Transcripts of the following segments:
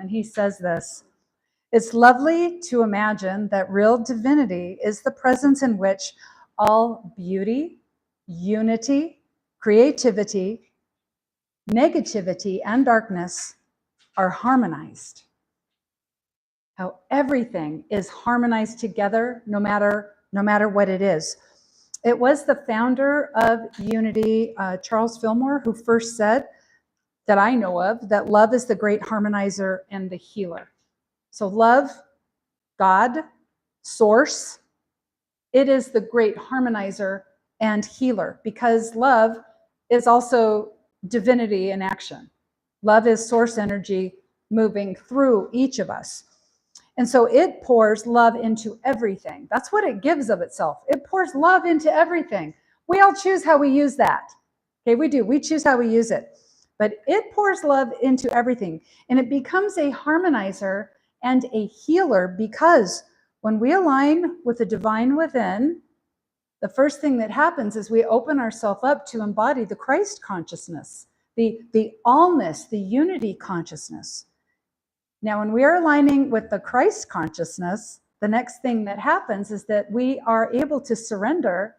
and he says this: "It's lovely to imagine that real divinity is the presence in which all beauty, unity, creativity, negativity, and darkness are harmonized." How everything is harmonized together, no matter what it is. It was the founder of Unity, Charles Fillmore, who first said, that I know of, that love is the great harmonizer and the healer. So love, God, source, it is the great harmonizer and healer, because love is also divinity in action. Love is source energy moving through each of us. And so it pours love into everything. That's what it gives of itself. It pours love into everything. We all choose how we use that. Okay, we do. We choose how we use it. But it pours love into everything. And it becomes a harmonizer and a healer, because when we align with the divine within, the first thing that happens is we open ourselves up to embody the Christ consciousness, the allness, the unity consciousness. Now, when we are aligning with the Christ consciousness, the next thing that happens is that we are able to surrender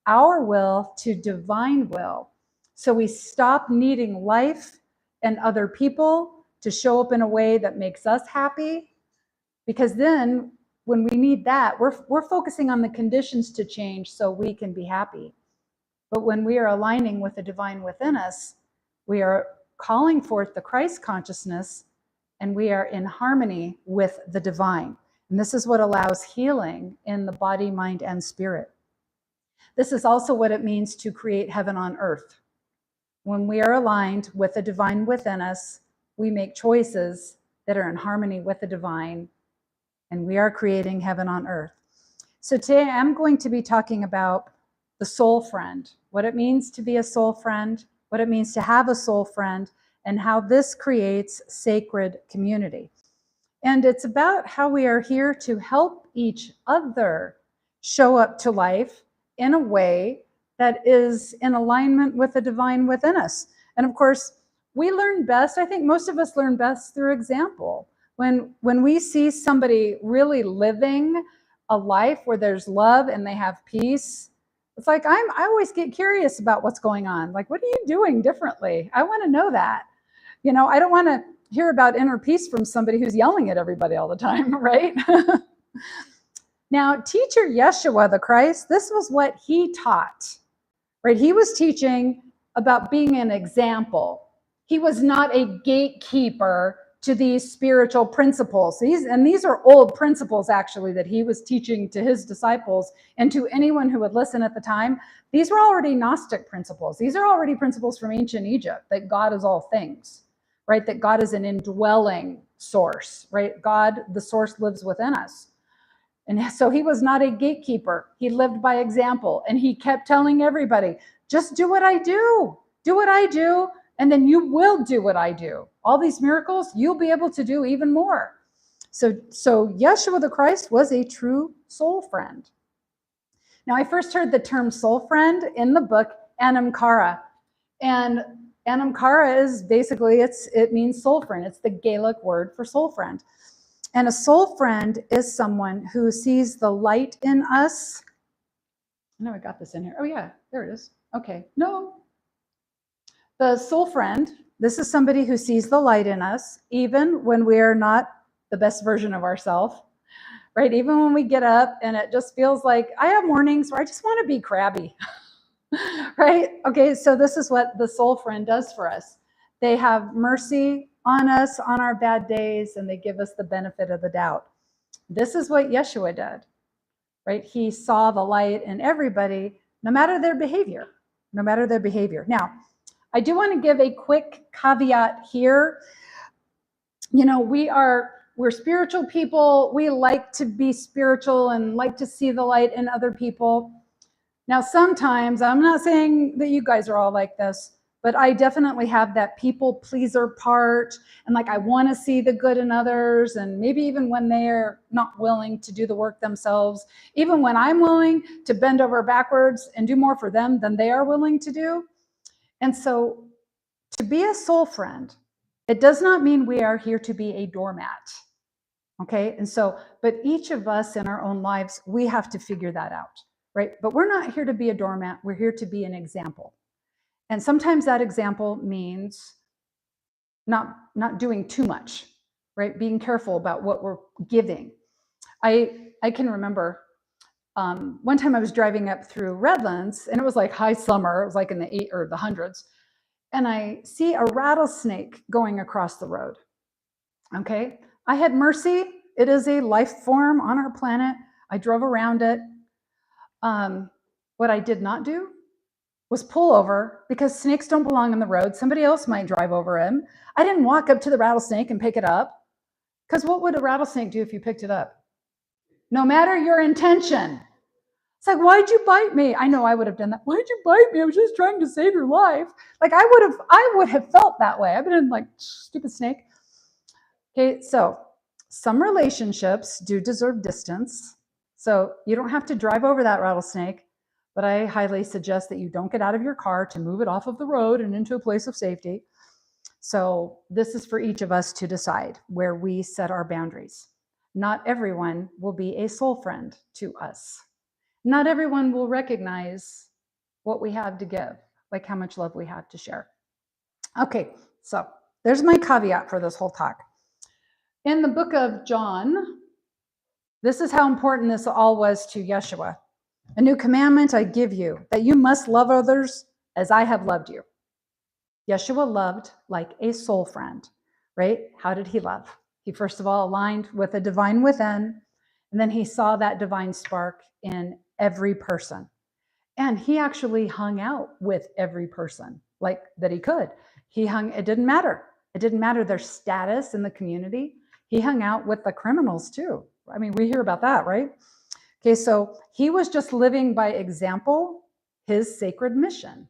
our will to divine will. So we stop needing life and other people to show up in a way that makes us happy, because then when we need that, we're focusing on the conditions to change so we can be happy. But when we are aligning with the divine within us, we are calling forth the Christ consciousness, and we are in harmony with the divine. And this is what allows healing in the body, mind, and spirit. This is also what it means to create heaven on earth. When we are aligned with the divine within us, we make choices that are in harmony with the divine, and we are creating heaven on earth. So today I'm going to be talking about the soul friend, what it means to be a soul friend, what it means to have a soul friend, and how this creates sacred community. And it's about how we are here to help each other show up to life in a way that is in alignment with the divine within us. And of course, we learn best, I think most of us learn best through example. When we see somebody really living a life where there's love and they have peace, it's like I always get curious about what's going on. Like, what are you doing differently? I want to know that. You know, I don't want to hear about inner peace from somebody who's yelling at everybody all the time, right? Now, teacher Yeshua the Christ, this was what he taught, right? He was teaching about being an example. He was not a gatekeeper to these spiritual principles. These are old principles, actually, that he was teaching to his disciples and to anyone who would listen at the time. These were already Gnostic principles. These are already principles from ancient Egypt, that God is all things, right? That God is an indwelling source, right? God, the source, lives within us. And so he was not a gatekeeper. He lived by example, and he kept telling everybody, just do what I do. Do what I do, and then you will do what I do. All these miracles, you'll be able to do even more. So Yeshua the Christ was a true soul friend. Now, I first heard the term soul friend in the book Anam Cara. And Anam Cara is basically, it means soul friend. It's the Gaelic word for soul friend. And a soul friend is someone who sees the light in us. I know I got this in here. Oh yeah, there it is. Okay, no. The soul friend, this is somebody who sees the light in us, even when we are not the best version of ourselves, right? Even when we get up and it just feels like, I have mornings where I just want to be crabby, right? Okay, so this is what the soul friend does for us. They have mercy on us on our bad days, and they give us the benefit of the doubt. This is what Yeshua did, right? He saw the light in everybody, no matter their behavior, no matter their behavior. Now, I do want to give a quick caveat here. You know, we're spiritual people. We like to be spiritual and like to see the light in other people. Now, sometimes, I'm not saying that you guys are all like this, but I definitely have that people pleaser part. And like, I want to see the good in others. And maybe even when they're not willing to do the work themselves, even when I'm willing to bend over backwards and do more for them than they are willing to do. And so to be a soul friend, It does not mean we are here to be a doormat. Okay. And so, but each of us in our own lives, we have to figure that out, right? But we're not here to be a doormat. We're here to be an example. And sometimes that example means not doing too much, right? Being careful about what we're giving. I can remember one time I was driving up through Redlands, and it was like high summer. It was like in the hundreds, and I see a rattlesnake going across the road. Okay, I had mercy. It is a life form on our planet. I drove around it. What I did not do was pull over, because snakes don't belong on the road. Somebody else might drive over him. I didn't walk up to the rattlesnake and pick it up, because what would a rattlesnake do if you picked it up? No matter your intention. It's like, why'd you bite me? I know I would have done that. Why'd you bite me? I was just trying to save your life. Like I would have felt that way. I've been like, stupid snake. Okay, so some relationships do deserve distance. So you don't have to drive over that rattlesnake, but I highly suggest that you don't get out of your car to move it off of the road and into a place of safety. So this is for each of us to decide where we set our boundaries. Not everyone will be a soul friend to us. Not everyone will recognize what we have to give, like how much love we have to share. Okay, so there's my caveat for this whole talk. In the book of John, this is how important this all was to Yeshua. A new commandment I give you, that you must love others as I have loved you. Yeshua loved like a soul friend, right? How did he love? He first of all aligned with the divine within, and then he saw that divine spark in every person. And he actually hung out with every person like that he could. It didn't matter. It didn't matter their status in the community. He hung out with the criminals too. I mean, we hear about that, right? Okay, so he was just living by example, his sacred mission.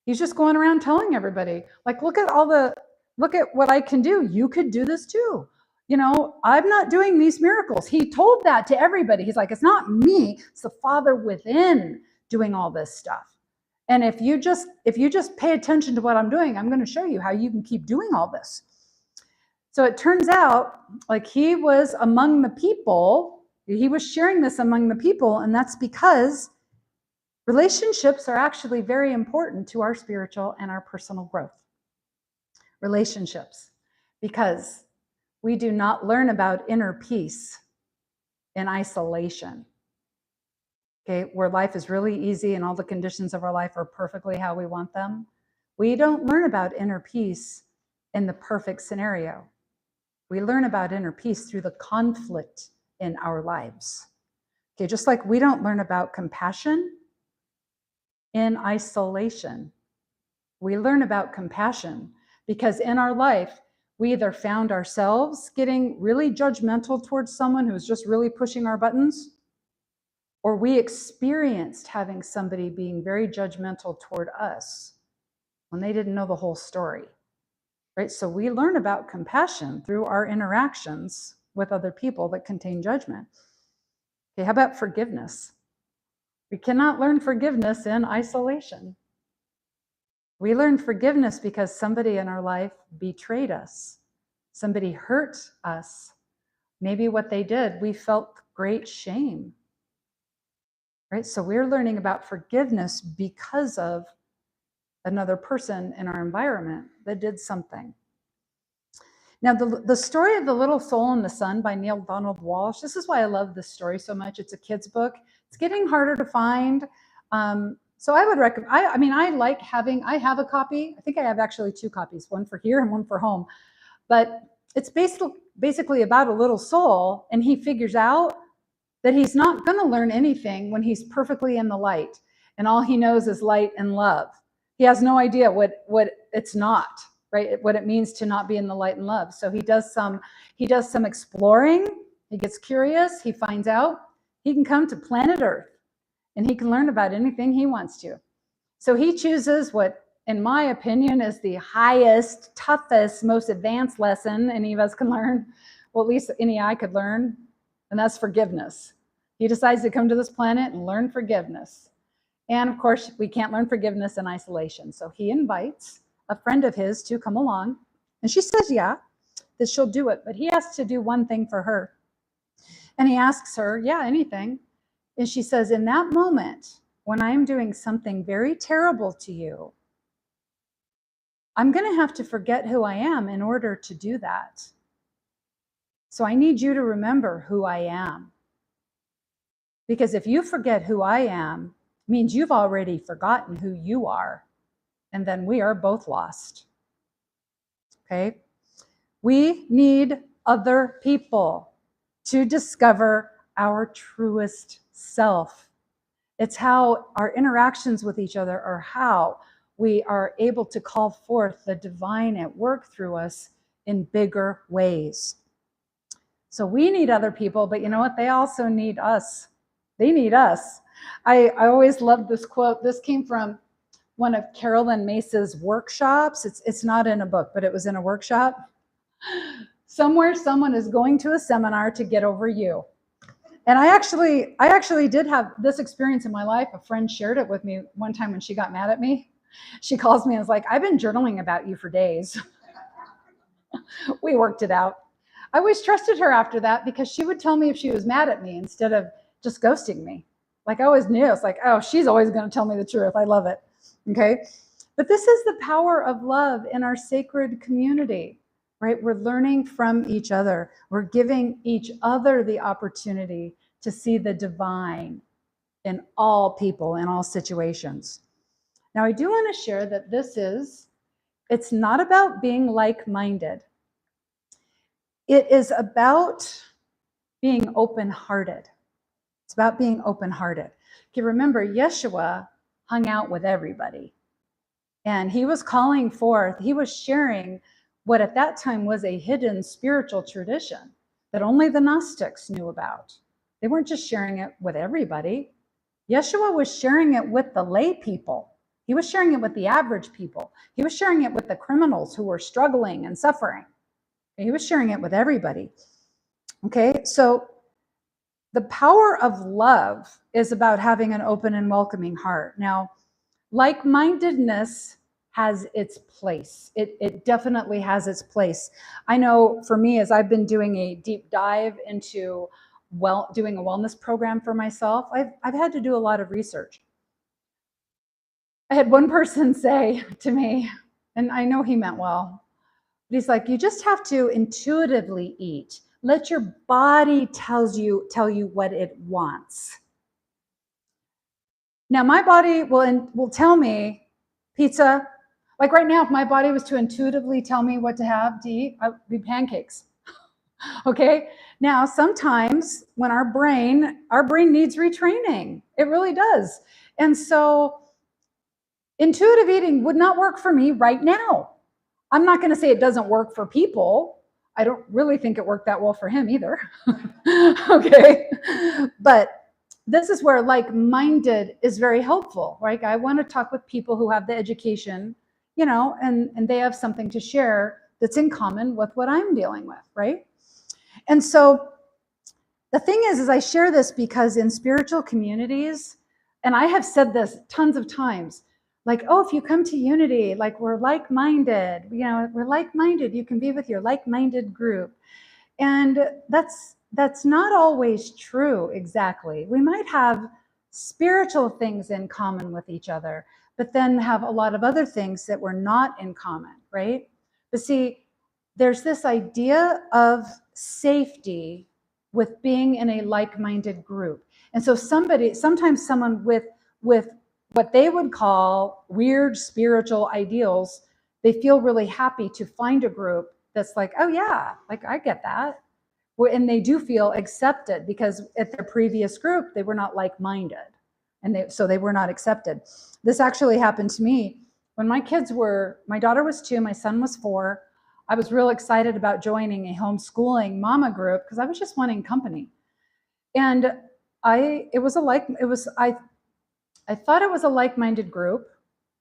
He's just going around telling everybody, like, look at what I can do. You could do this too. You know, I'm not doing these miracles. He told that to everybody. He's like, it's not me, it's the Father within doing all this stuff. And if you just pay attention to what I'm doing, I'm going to show you how you can keep doing all this. So it turns out, like, he was among the people. He was sharing this among the people, and that's because relationships are actually very important to our spiritual and our personal growth. Relationships, because we do not learn about inner peace in isolation. Okay, where life is really easy and all the conditions of our life are perfectly how we want them. We don't learn about inner peace in the perfect scenario. We learn about inner peace through the conflict in our lives. Okay, just like we don't learn about compassion in isolation. We learn about compassion because in our life, we either found ourselves getting really judgmental towards someone who's just really pushing our buttons, or we experienced having somebody being very judgmental toward us when they didn't know the whole story, right? So we learn about compassion through our interactions with other people that contain judgment. Okay, how about forgiveness? We cannot learn forgiveness in isolation. We learn forgiveness because somebody in our life betrayed us. Somebody hurt us. Maybe what they did, we felt great shame. Right? So we're learning about forgiveness because of another person in our environment that did something. Now, the story of The Little Soul in the Sun by Neale Donald Walsch, this is why I love this story so much. It's a kid's book. It's getting harder to find. So I would recommend, I have a copy. I think I have actually 2 copies, one for here and one for home. But it's basically about a little soul, and he figures out that he's not going to learn anything when he's perfectly in the light, and all he knows is light and love. He has no idea what it's not, right? What it means to not be in the light and love. So he does some exploring. He gets curious. He finds out he can come to planet Earth and he can learn about anything he wants to. So he chooses what, in my opinion, is the highest, toughest, most advanced lesson any of us can learn. Well, at least any I could learn, and that's forgiveness. He decides to come to this planet and learn forgiveness. And of course, we can't learn forgiveness in isolation. So he invites a friend of his to come along And she says, yeah, that she'll do it. But he has to do one thing for her. And he asks her, yeah, anything. And she says, in that moment, when I'm doing something very terrible to you, I'm going to have to forget who I am in order to do that. So I need you to remember who I am. Because if you forget who I am, it means you've already forgotten who you are. And then we are both lost. Okay? We need other people to discover our truest self. It's how our interactions with each other are how we are able to call forth the divine at work through us in bigger ways. So we need other people, but you know what? They also need us. They need us. I always loved this quote. This came from one of Carolyn Mace's workshops. It's not in a book, but it was in a workshop. Somewhere someone is going to a seminar to get over you. And I actually did have this experience in my life. A friend shared it with me one time when she got mad at me. She calls me and is like, I've been journaling about you for days. We worked it out. I always trusted her after that because she would tell me if she was mad at me instead of just ghosting me. Like I always knew. It's like, oh, she's always going to tell me the truth. I love it. Okay. But this is the power of love in our sacred community, right? We're learning from each other. We're giving each other the opportunity to see the divine in all people, in all situations. Now, I do want to share that it's not about being like-minded. It is about being open-hearted. It's about being open-hearted. Okay, remember, Yeshua hung out with everybody. And he was calling forth, he was sharing what at that time was a hidden spiritual tradition that only the Gnostics knew about. They weren't just sharing it with everybody. Yeshua was sharing it with the lay people. He was sharing it with the average people. He was sharing it with the criminals who were struggling and suffering. He was sharing it with everybody. Okay, so the power of love is about having an open and welcoming heart. Now, like-mindedness has its place. It definitely has its place. I know for me, as I've been doing a deep dive into doing a wellness program for myself, I've had to do a lot of research. I had one person say to me, and I know he meant well, but he's like, you just have to intuitively eat. Let your body tell you what it wants. Now, my body will tell me pizza. Like right now, if my body was to intuitively tell me what to have to eat, I'd be pancakes. Okay. Now, sometimes when our brain needs retraining. It really does. And so intuitive eating would not work for me right now. I'm not going to say it doesn't work for people. I don't really think it worked that well for him either. Okay. But this is where like-minded is very helpful, right? I want to talk with people who have the education, and they have something to share that's in common with what I'm dealing with, right? And so the thing is I share this because in spiritual communities, and I have said this tons of times, like, oh, if you come to Unity, like we're like-minded, we're like-minded, you can be with your like-minded group. And that's not always true exactly. We might have spiritual things in common with each other, but then have a lot of other things that we're not in common, right? But see, there's this idea of safety with being in a like-minded group. And so sometimes someone with what they would call weird spiritual ideals, they feel really happy to find a group that's like, oh yeah, like I get that. And they do feel accepted because at their previous group, they were not like-minded. And so they were not accepted. This actually happened to me when my daughter was 2, my son was 4. I was real excited about joining a homeschooling mama group because I was just wanting company. And I thought it was a like-minded group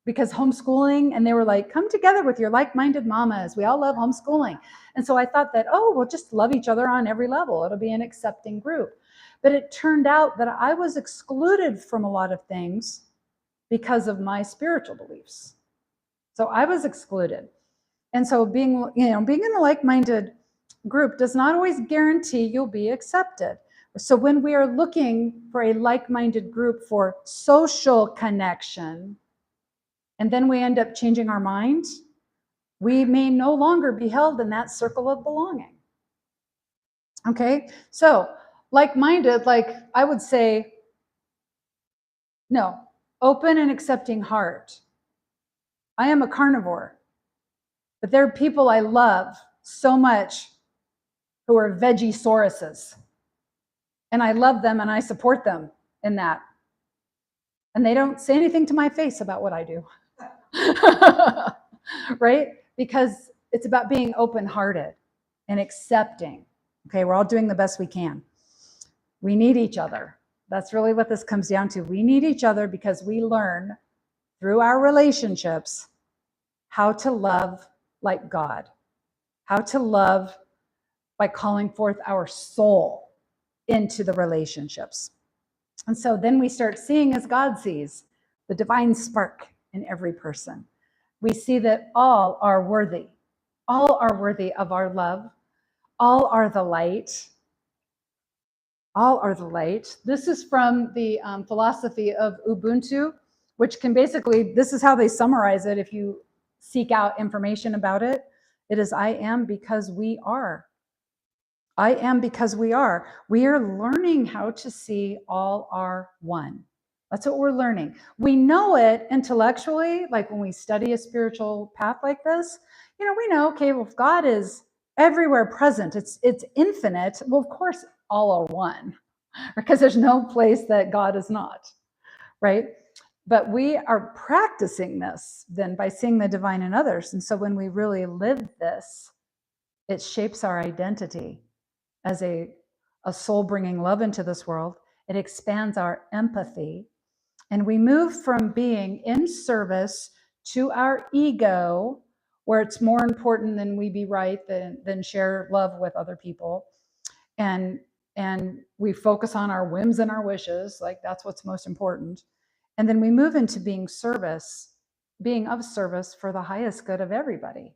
because homeschooling, and they were like, come together with your like-minded mamas. We all love homeschooling. And so I thought that, oh, we'll just love each other on every level. It'll be an accepting group. But it turned out that I was excluded from a lot of things because of my spiritual beliefs. So I was excluded. And so being in a like-minded group does not always guarantee you'll be accepted. So when we are looking for a like-minded group for social connection, and then we end up changing our mind, we may no longer be held in that circle of belonging. Okay, so like-minded, like I would say, no, open and accepting heart. I am a carnivore, but there are people I love so much who are veggie-sauruses. And I love them and I support them in that. And they don't say anything to my face about what I do. Right? Because it's about being open-hearted and accepting. Okay, we're all doing the best we can. We need each other. That's really what this comes down to. We need each other because we learn through our relationships how to love like God, how to love by calling forth our soul into the relationships. And so then we start seeing as God sees, the divine spark in every person. We see that all are worthy of our love, all are the light. All are the light. This is from the philosophy of Ubuntu, which can basically, this is how they summarize it if you seek out information about it. It is, I am because we are. I am because we are. We are learning how to see all are one. That's what we're learning. We know it intellectually, like when we study a spiritual path like this, we know, okay, well, if God is everywhere present, it's infinite. Well, of course, all are one, because there's no place that God is not, right? But we are practicing this then by seeing the divine in others. And so when we really live this, it shapes our identity as a soul bringing love into this world. It expands our empathy. And we move from being in service to our ego, where it's more important than we be right than share love with other people. And we focus on our whims and our wishes, like that's what's most important. And then we move into being of service for the highest good of everybody.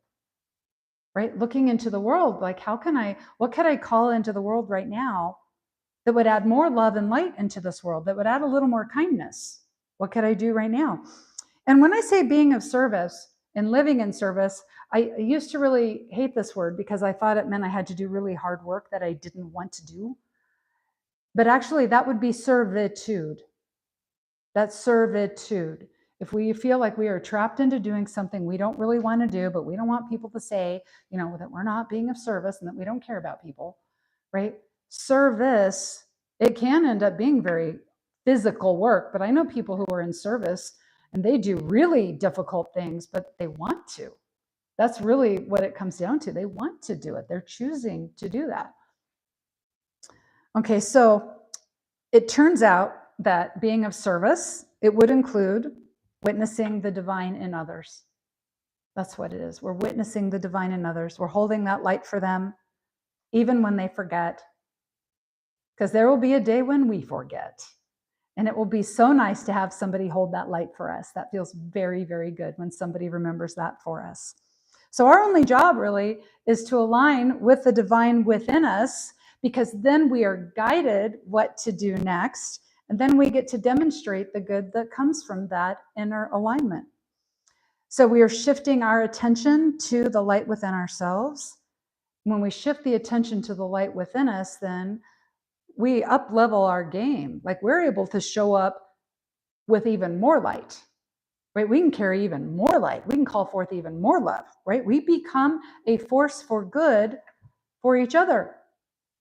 Right? Looking into the world, like what could I call into the world right now that would add more love and light into this world, that would add a little more kindness? What could I do right now? And when I say being of service and living in service, I used to really hate this word because I thought it meant I had to do really hard work that I didn't want to do. But actually, that would be servitude. That's servitude. If we feel like we are trapped into doing something we don't really want to do, but we don't want people to say, that we're not being of service and that we don't care about people, right? Service, it can end up being very physical work, but I know people who are in service and they do really difficult things, but they want to. That's really what it comes down to. They want to do it. They're choosing to do that. Okay, so it turns out that being of service, it would include witnessing the divine in others. That's what it is. We're witnessing the divine in others. We're holding that light for them, even when they forget. Because there will be a day when we forget. And it will be so nice to have somebody hold that light for us. That feels very, very good when somebody remembers that for us. So our only job really is to align with the divine within us, because then we are guided what to do next. And then we get to demonstrate the good that comes from that inner alignment. So we are shifting our attention to the light within ourselves. When we shift the attention to the light within us, then we up level our game. Like we're able to show up with even more light, right? We can carry even more light. We can call forth even more love, right? We become a force for good for each other.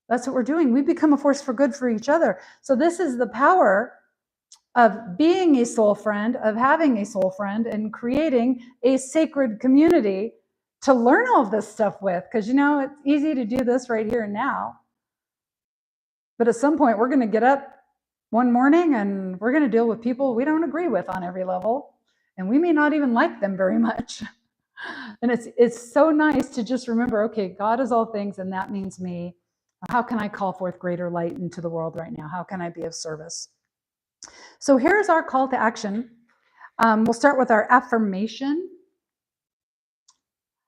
That's what we're doing. We become a force for good for each other. So this is the power of being a soul friend, of having a soul friend, and creating a sacred community to learn all of this stuff with. Because, it's easy to do this right here and now. But at some point, we're going to get up one morning and we're going to deal with people we don't agree with on every level. And we may not even like them very much. And it's so nice to just remember, okay, God is all things, and that means me. How can I call forth greater light into the world right now? How can I be of service? So here's our call to action. We'll start with our affirmation.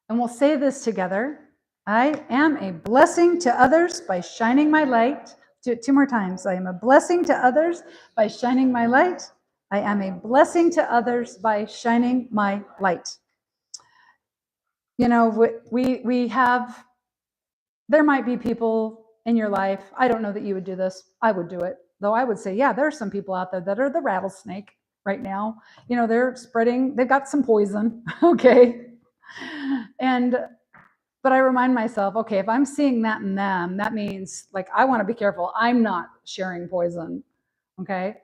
And we'll say this together. I am a blessing to others by shining my light. Do it 2 more times. I am a blessing to others by shining my light. I am a blessing to others by shining my light. You know, we have, there might be people in your life. I don't know that you would do this. I would do it. Though I would say, yeah, there are some people out there that are the rattlesnake right now. You know, they're spreading, they've got some poison. Okay. And but I remind myself, okay, if I'm seeing that in them, that means like I want to be careful. I'm not sharing poison. Okay.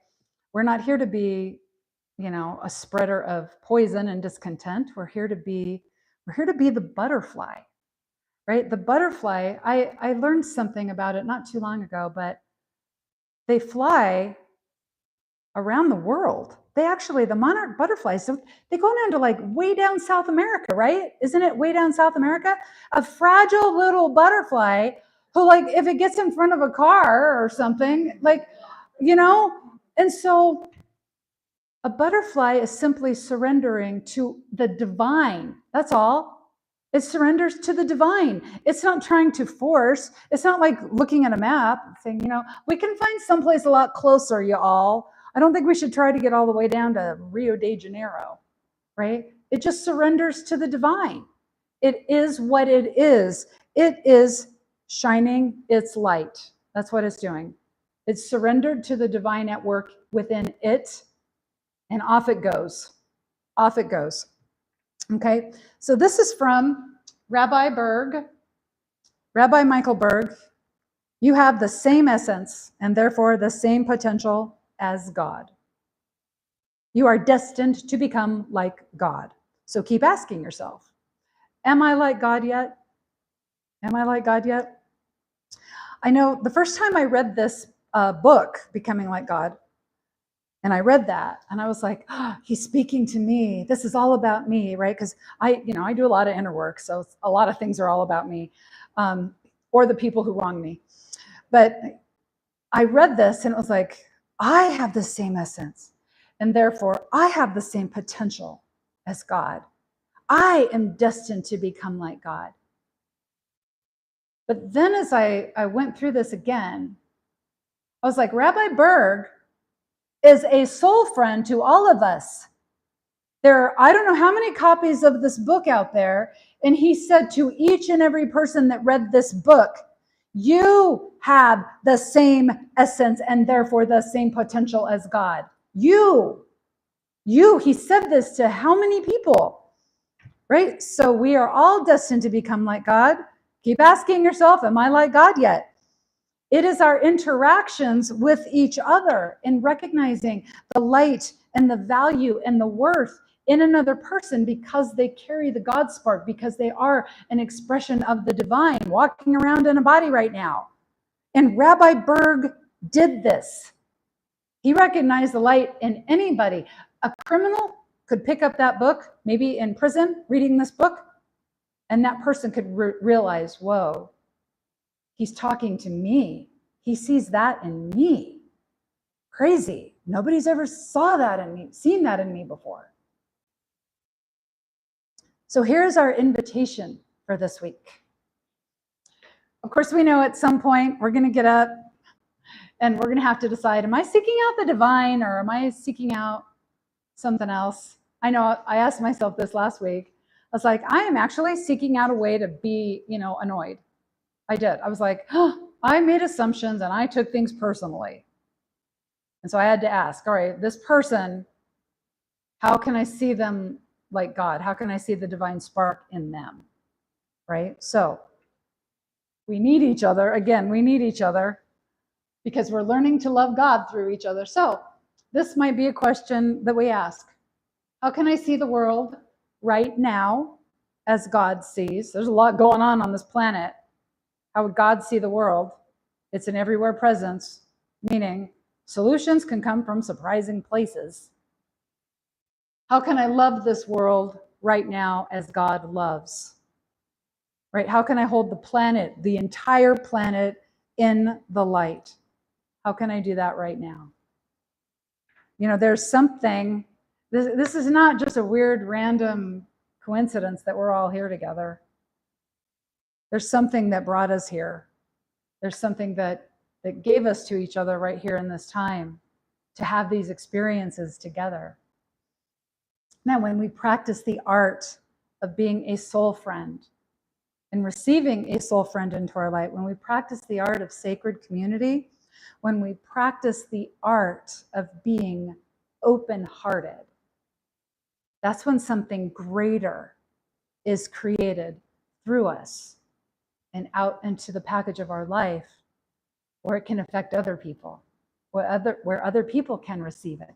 We're not here to be, you know, a spreader of poison and discontent. We're here to be the butterfly, right? The butterfly, I learned something about it not too long ago, but they fly around the world. They actually, the monarch butterflies, so they go down to like way down South America, right? Isn't it way down South America? A fragile little butterfly who, like, if it gets in front of a car or something, like, you know, and so a butterfly is simply surrendering to the divine. That's all. It surrenders to the divine. It's not trying to force. It's not like looking at a map saying, you know, we can find someplace a lot closer, you all. I don't think we should try to get all the way down to Rio de Janeiro, right? It just surrenders to the divine. It is what it is. It is shining its light. That's what it's doing. It's surrendered to the divine at work within it, and off it goes. Off it goes. Okay, so this is from Rabbi Berg, Rabbi Michael Berg. You have the same essence and therefore the same potential as God. You are destined to become like God. So keep asking yourself, am I like God yet? Am I like God yet? I know the first time I read this book, Becoming Like God, and I read that and I was like, oh, he's speaking to me. This is all about me, right? Because I do a lot of inner work. So a lot of things are all about me, or the people who wrong me. But I read this and it was like, I have the same essence. And therefore I have the same potential as God. I am destined to become like God. But then as I went through this again, I was like, Rabbi Berg is a soul friend to all of us. There are, I don't know how many copies of this book out there. And he said to each and every person that read this book, you have the same essence and therefore the same potential as God. You, he said this to how many people, right? So we are all destined to become like God. Keep asking yourself, am I like God yet? It is our interactions with each other in recognizing the light and the value and the worth in another person because they carry the God spark, because they are an expression of the divine walking around in a body right now. And Rabbi Berg did this. He recognized the light in anybody. A criminal could pick up that book, maybe in prison, reading this book, and that person could realize, whoa, he's talking to me. He sees that in me. Crazy. Nobody's ever seen that in me before. So here's our invitation for this week. Of course, we know at some point we're going to get up and we're going to have to decide, am I seeking out the divine or am I seeking out something else? I know I asked myself this last week. I was like, I am actually seeking out a way to be, annoyed. I did. I was like, oh, I made assumptions and I took things personally. And so I had to ask, all right, this person, how can I see them like God? How can I see the divine spark in them? Right? So we need each other. Again, we need each other because we're learning to love God through each other. So this might be a question that we ask. How can I see the world right now as God sees? There's a lot going on this planet. How would God see the world? It's an everywhere presence, meaning solutions can come from surprising places. How can I love this world right now as God loves? Right? How can I hold the planet, the entire planet, in the light? How can I do that right now? There's something, this is not just a weird random coincidence that we're all here together. There's something that brought us here. There's something that gave us to each other right here in this time to have these experiences together. Now, when we practice the art of being a soul friend and receiving a soul friend into our life, when we practice the art of sacred community, when we practice the art of being open-hearted, that's when something greater is created through us and out into the package of our life, where it can affect other people, where other people can receive it.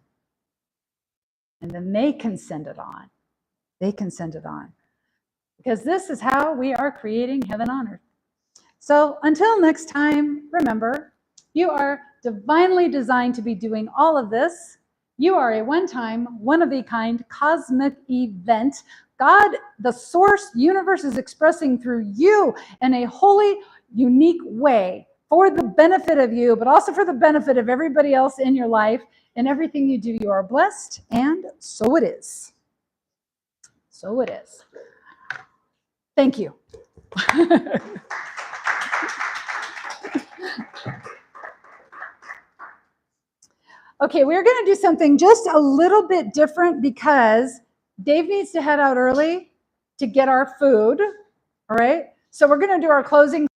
And then they can send it on. They can send it on. Because this is how we are creating heaven on earth. So until next time, remember, you are divinely designed to be doing all of this. You are a one-time, one-of-a-kind cosmic event. God, the source universe, is expressing through you in a wholly unique way for the benefit of you, but also for the benefit of everybody else in your life. In everything you do, you are blessed, and so it is. So it is. Thank you. Okay, we're going to do something just a little bit different because Dave needs to head out early to get our food. All right, so we're going to do our closing